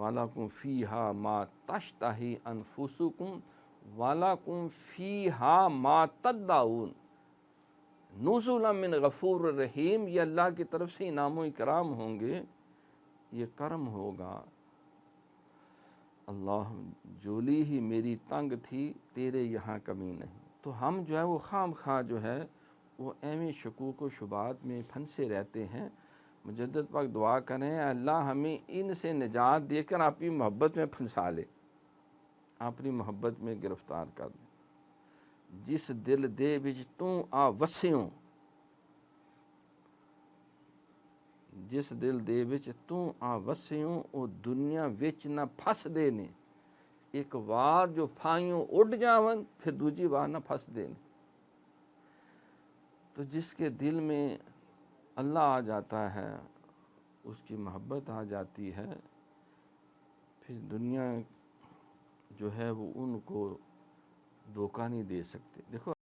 وَلَكُمْ فِيهَا مَا تَشْتَهِي أَنفُسُكُمْ وَلَكُمْ فِيهَا مَا تَدَّعُونَ نُزُلًا من غفور الرحیم، یہ اللہ کی طرف سے انعام و اکرام ہوں گے، یہ کرم ہوگا۔ اللہ جولی ہی میری تنگ تھی تیرے یہاں کمی نہیں۔ تو ہم جو ہے وہ خام خواہ جو ہے وہ ایویں شکوک و شبہات میں پھنسے رہتے ہیں۔ مجدد پاک دعا کریں اللہ ہمیں ان سے نجات دے کر اپنی محبت میں پھنسا لے، اپنی محبت میں گرفتار کر دے۔ جس دل دے وچ تو آ وسیوں، جس دل دے وچ تو آ وسیوں او دنیا وچ نہ پھس دے نے۔ ایک وار جو پھائیوں اڑ جاون پھر دوجی وار نہ پھس دے نے۔ تو جس کے دل میں اللہ آ جاتا ہے، اس کی محبت آ جاتی ہے، پھر دنیا جو ہے وہ ان کو دھوکہ نہیں دے سکتے۔ دیکھو